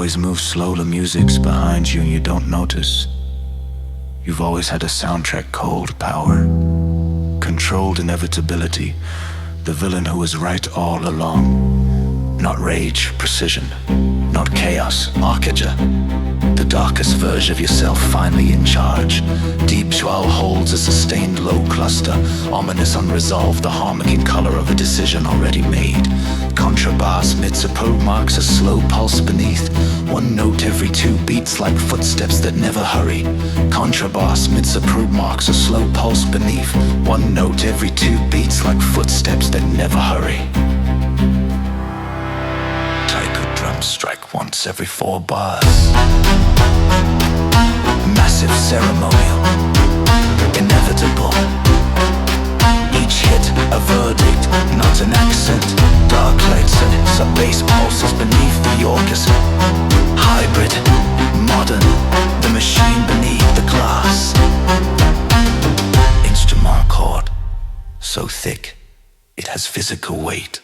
always move slow, the music's behind you and you don't notice. You've always had a soundtrack called power, controlled inevitability, the villain who was right all along. Not rage, precision, not chaos, archaea. The darkest version of yourself finally in charge. Deep Jewel holds a sustained low cluster, ominous unresolved, the harmonic in color of a decision already made. Contrabass midst a probe marks a slow pulse beneath. One note every two beats like footsteps that never hurry. Contrabass midst a probe marks a slow pulse beneath. One note every two beats like footsteps that never hurry. Taiko drums strike once every 4 bars. Massive ceremonial, inevitable. Each hit a verdict, not an accent. Dark lights and sub-bass pulses beneath the orchestra. Hybrid, modern, the machine beneath the glass. Instrument chord, so thick, it has physical weight.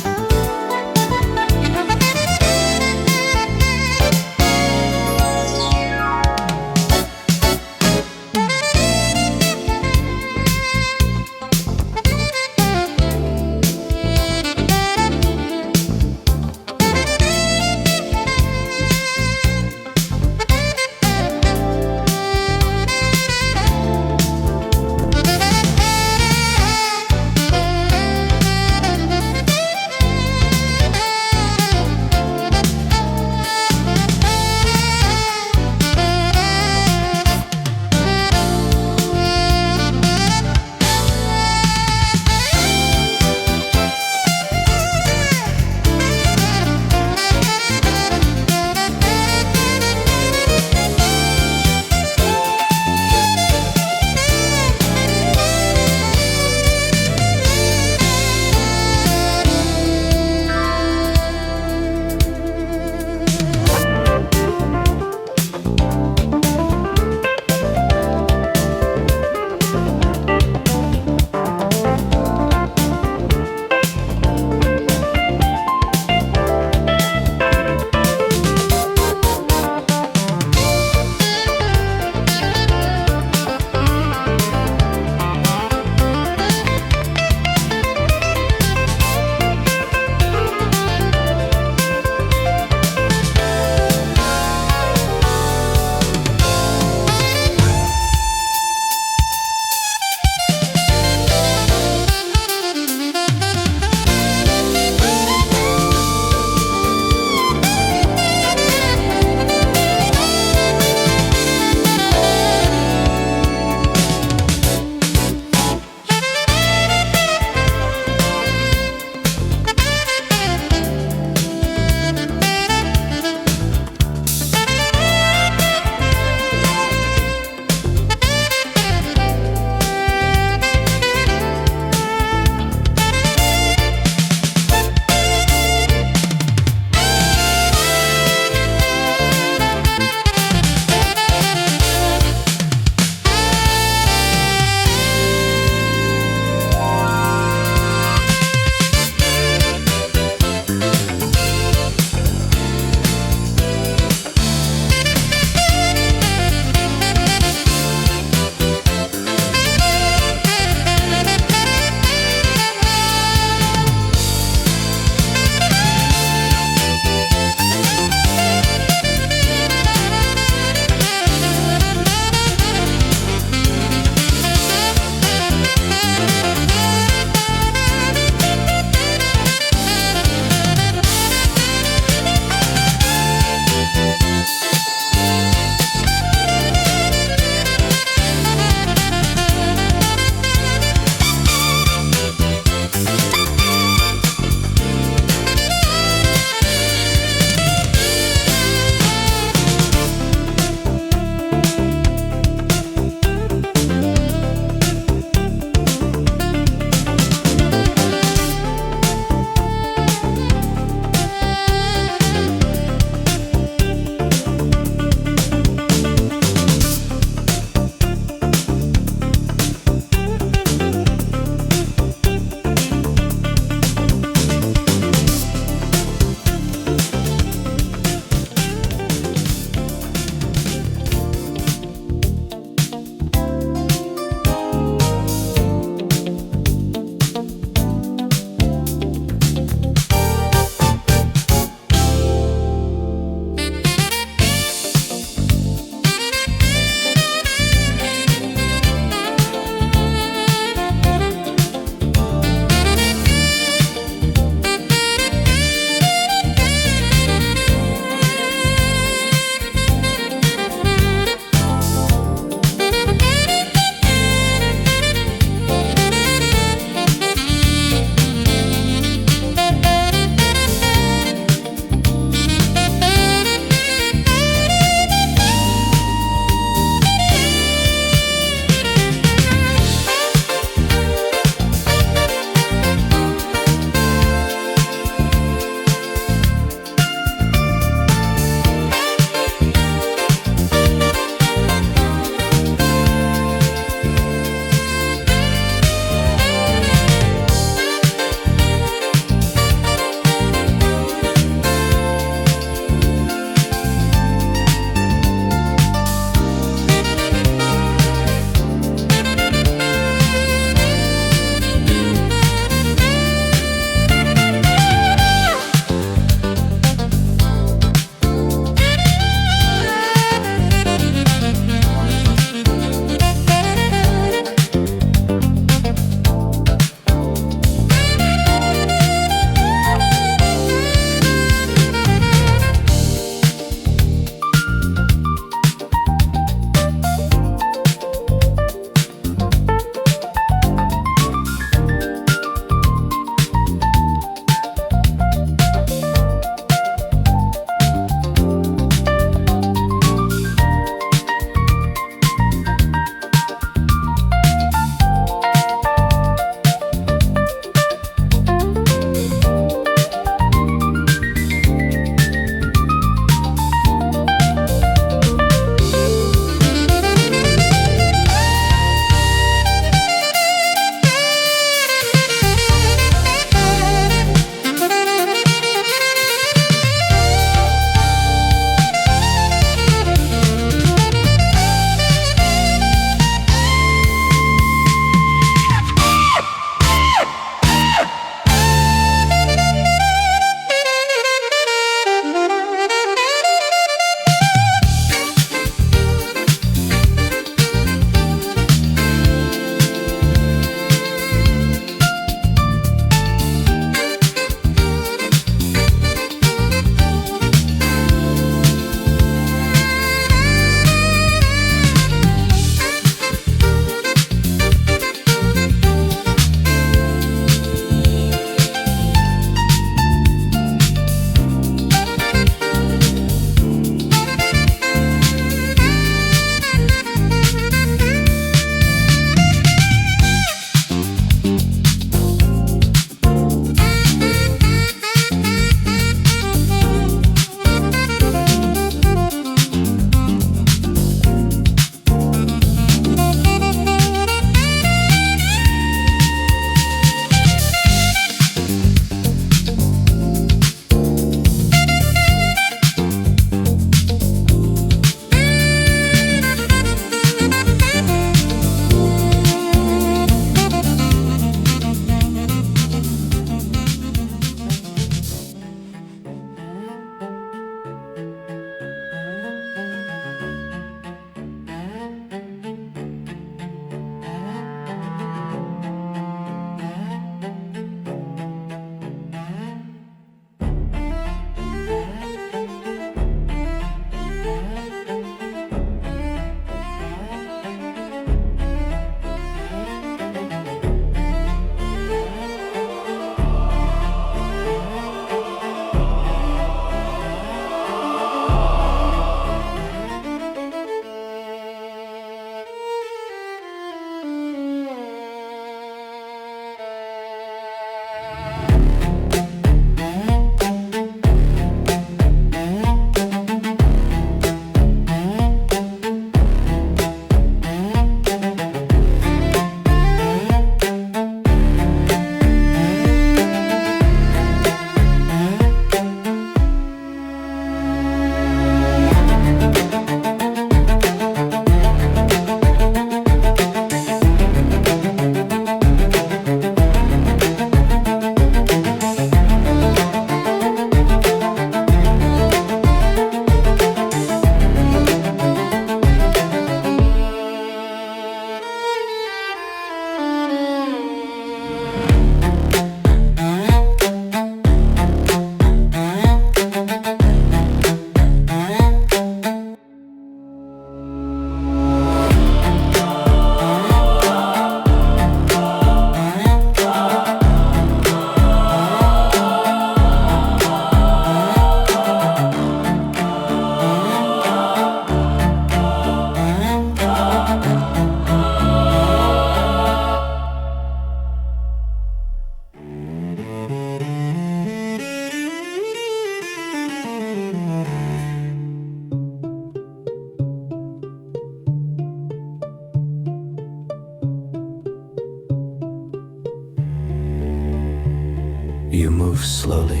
You move slowly.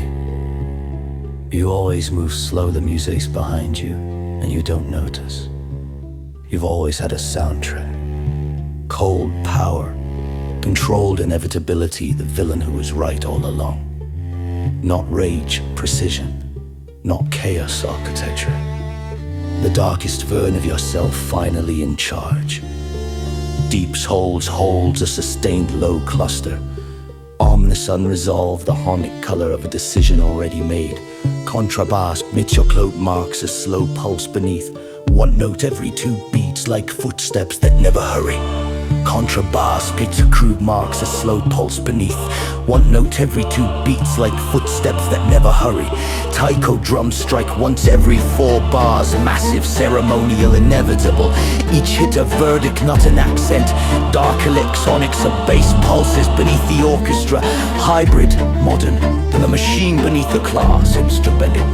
You always move slow, the music's behind you, and you don't notice. You've always had a soundtrack. Cold power, controlled inevitability, the villain who was right all along. Not rage, precision, not chaos architecture. The darkest version of yourself finally in charge. Deep's holds a sustained low cluster. Ominous unresolved, the haunted color of a decision already made. Contrabass amidst your cloak marks a slow pulse beneath. One note every two beats like footsteps that never hurry. Contrabass pits a crude marks a slow pulse beneath. One note every two beats like footsteps that never hurry. Taiko drums strike once every 4 bars, massive, ceremonial, inevitable. Each hit a verdict, not an accent. Dark electronics of bass pulses beneath the orchestra. Hybrid, modern, than the machine beneath the class instrumental.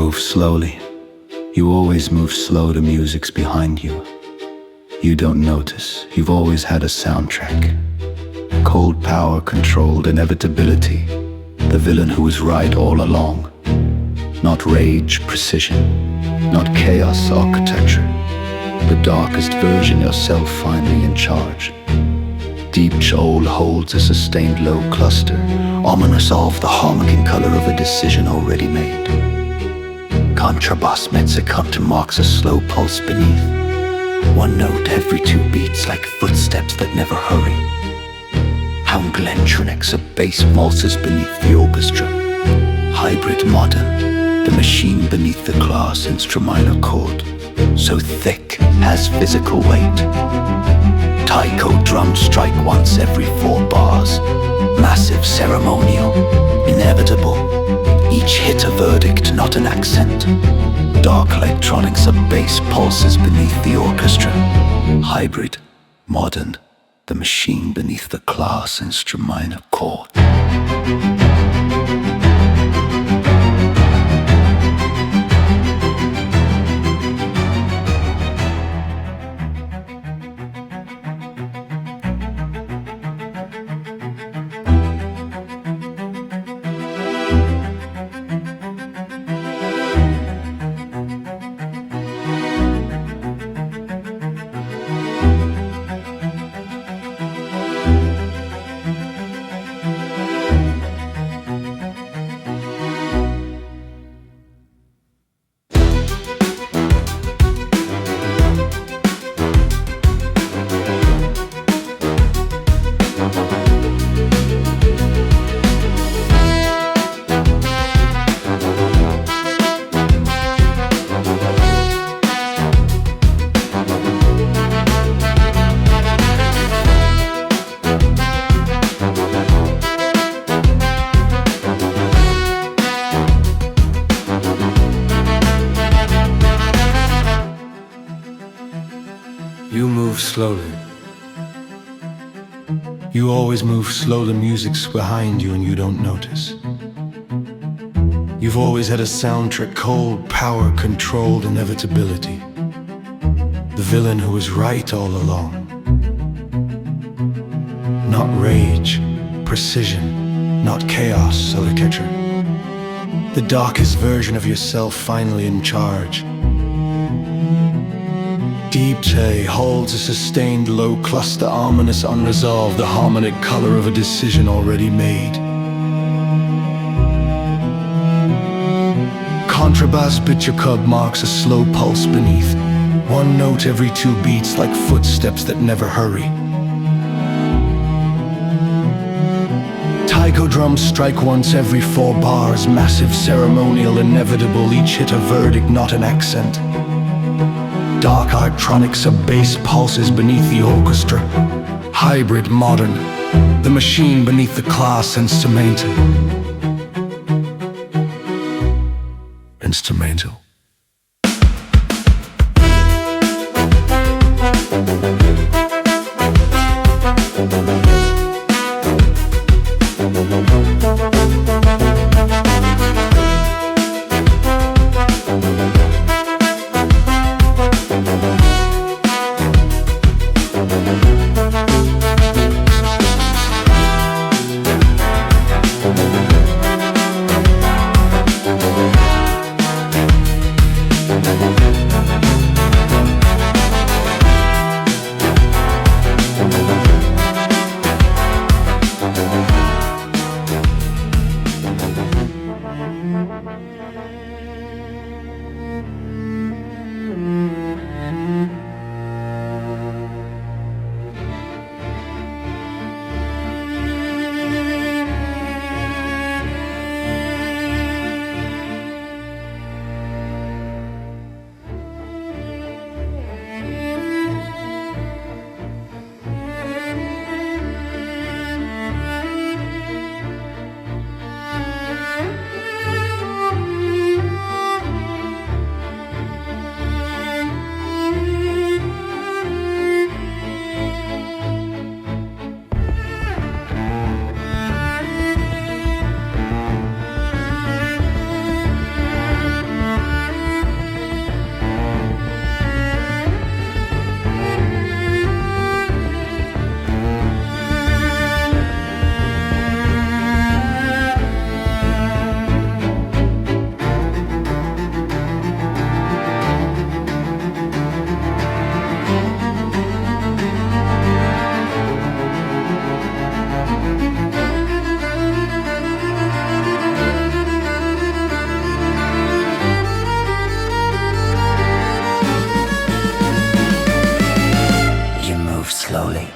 move slowly. You always move slow, the music's behind you. You don't notice, you've always had a soundtrack. Cold power, controlled inevitability. The villain who was right all along. Not rage, precision. Not chaos, architecture. The darkest version, yourself finally in charge. Deep Joel holds a sustained low cluster, ominous of the harmonic color of a decision already made. Contrabass mezzicato marks a slow pulse beneath. One note every 2 beats, like footsteps that never hurry. Hound Glentronix, a bass waltzes beneath the orchestra. Hybrid modern, the machine beneath the glass instrumental chord. So thick, has physical weight. Taiko drums strike once every 4 bars. Massive, ceremonial, inevitable. Each hit a verdict, not an accent. Dark electronics of bass pulses beneath the orchestra. Hybrid, modern, the machine beneath the class instrumental chord. You move slowly. You always move slow, the music's behind you and you don't notice. You've always had a soundtrack, cold power, controlled inevitability. The villain who was right all along. Not rage, precision, not chaos, architecture. The darkest version of yourself finally in charge. Deep J holds a sustained low cluster, ominous, unresolved, the harmonic color of a decision already made. Contrabass Bitchakub marks a slow pulse beneath. One note every 2 beats, like footsteps that never hurry. Taiko drums strike once every 4 bars, massive, ceremonial, inevitable, each hit a verdict, not an accent. Dark electronics of bass pulses beneath the orchestra. Hybrid modern, the machine beneath the class instrumental. Instrumental. move slowly.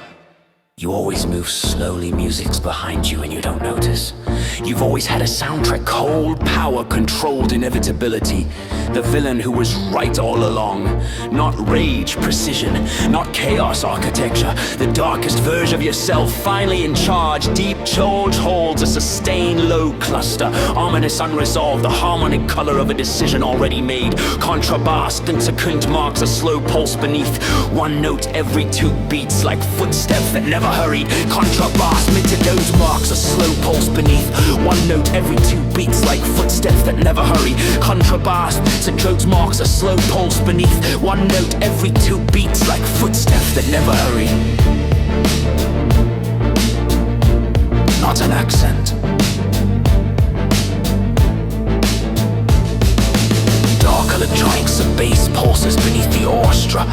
You always move slowly, music's behind you and you don't notice. You've always had a soundtrack, cold power, controlled inevitability. The villain who was right all along. Not rage, precision, not chaos architecture. The darkest version of yourself, finally in charge. Deep charge holds a sustained low cluster. Ominous unresolved, the harmonic color of a decision already made. Contrabass, intercunt marks a slow pulse beneath. One note every 2 beats, like footsteps that never hurried. Contrabass, mitidote marks a slow pulse beneath. One note every 2 beats, like footsteps that never hurry. Contrabass, mitidote marks a slow pulse beneath. One note every 2 beats, like footsteps that never hurry. Not an accent. Dark electronics of bass pulses beneath the orchestra.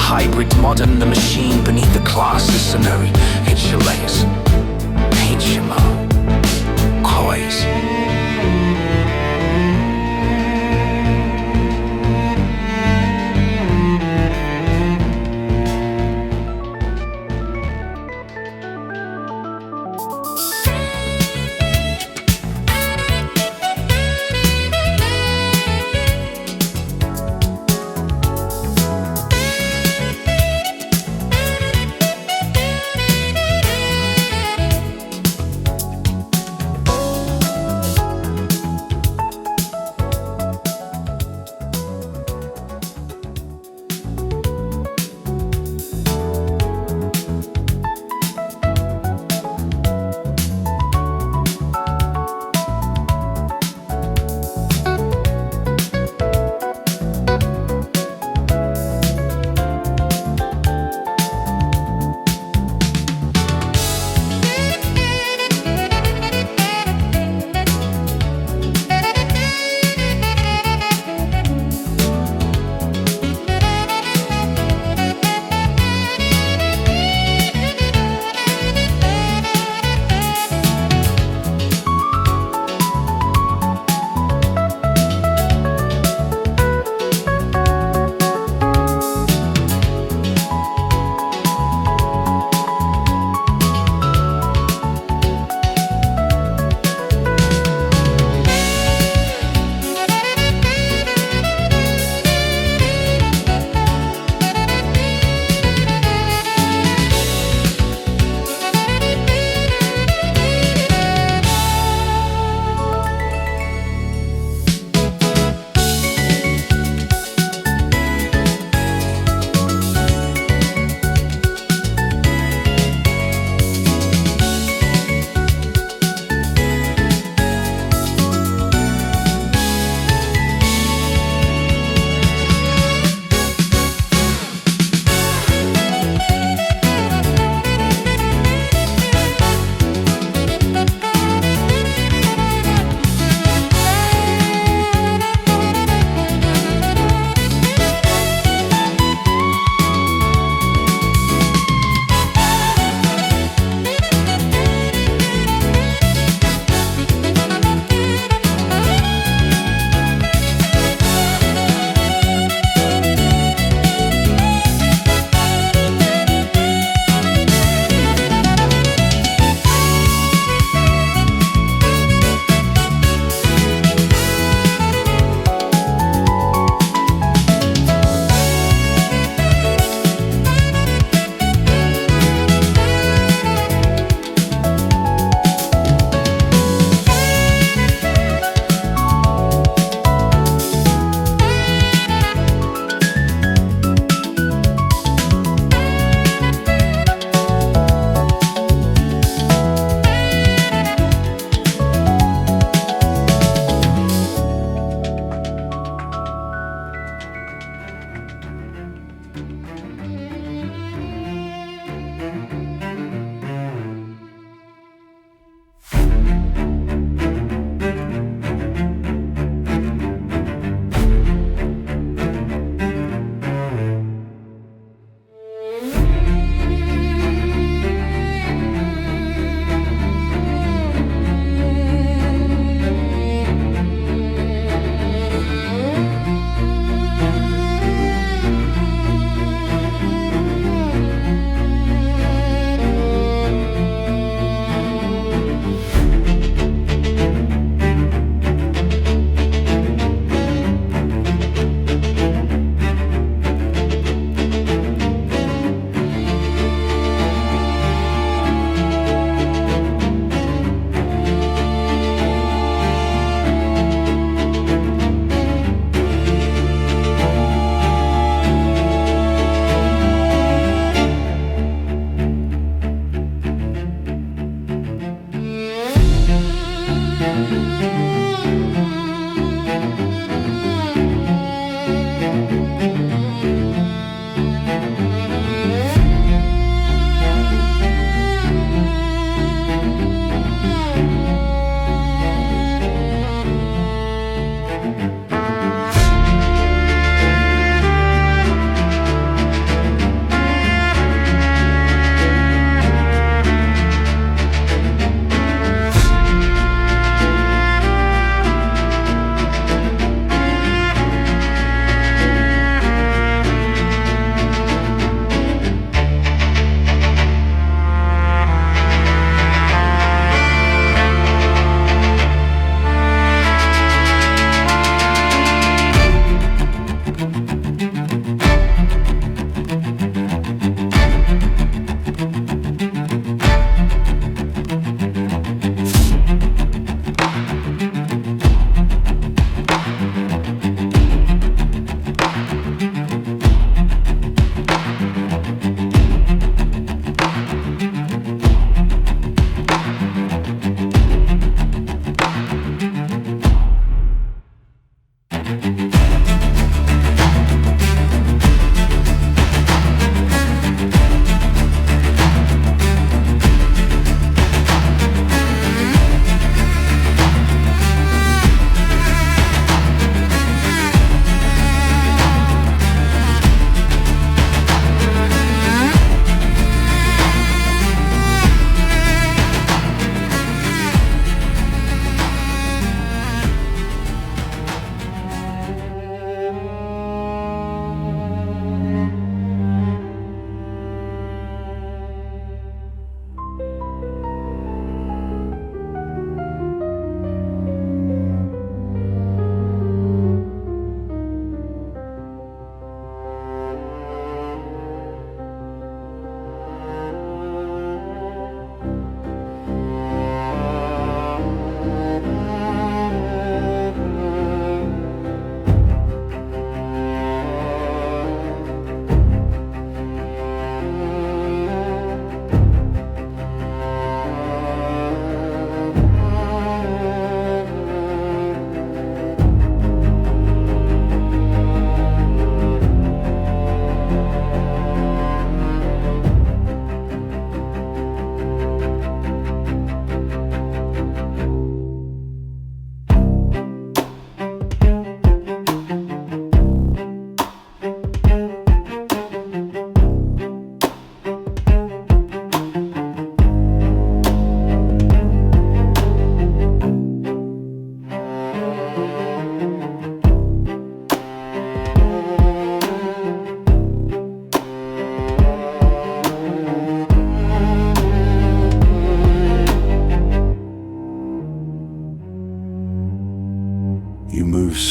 Hybrid modern, the machine beneath the classes. Scenery, hits your legs, paints your mouth, coys.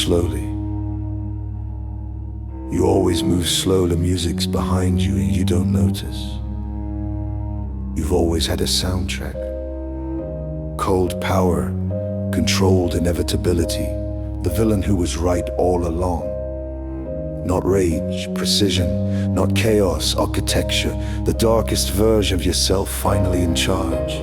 slowly. You always move slow, the music's behind you and you don't notice. You've always had a soundtrack. Cold power, controlled inevitability, the villain who was right all along. Not rage, precision, not chaos, architecture, the darkest version of yourself finally in charge.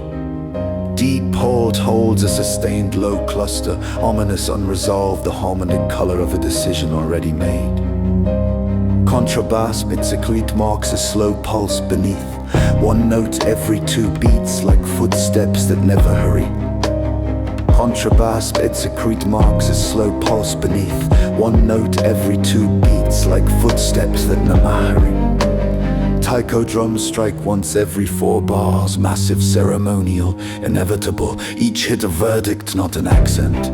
Deep hold holds a sustained low cluster, ominous unresolved, the harmonic color of a decision already made. Contrabass mid-secrete marks a slow pulse beneath, one note every 2 beats like footsteps that never hurry. Contrabass mid-secrete marks a slow pulse beneath, one note every 2 beats like footsteps that never hurry. Taiko drums strike once every 4 bars, massive, ceremonial, inevitable, each hit a verdict, not an accent.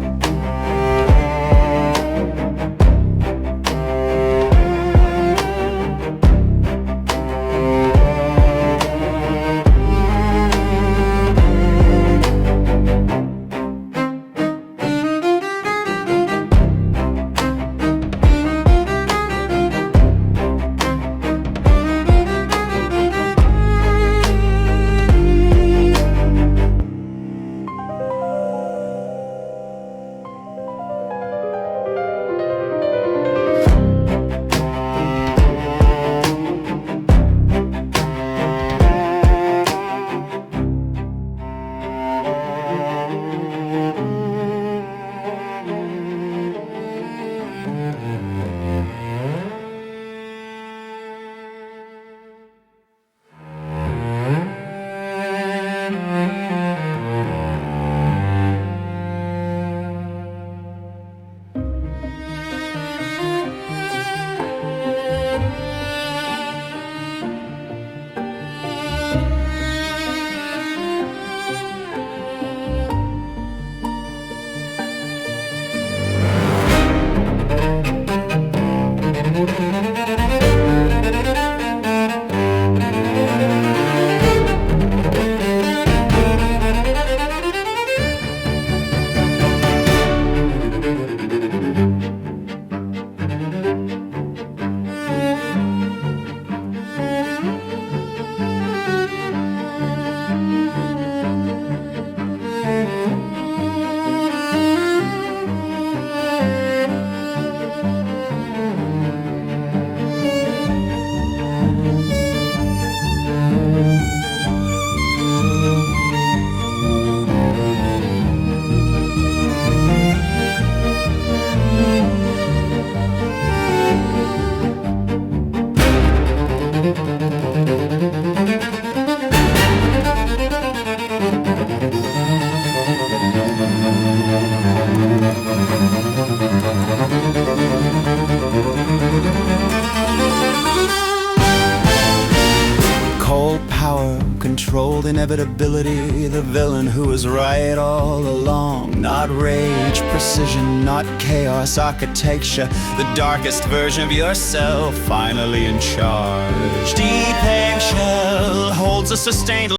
Cold power, controlled inevitability, the villain who was right all along. Not rage, precision, not chaos, architecture, the darkest version of yourself finally in charge. Deep eggshell holds a sustained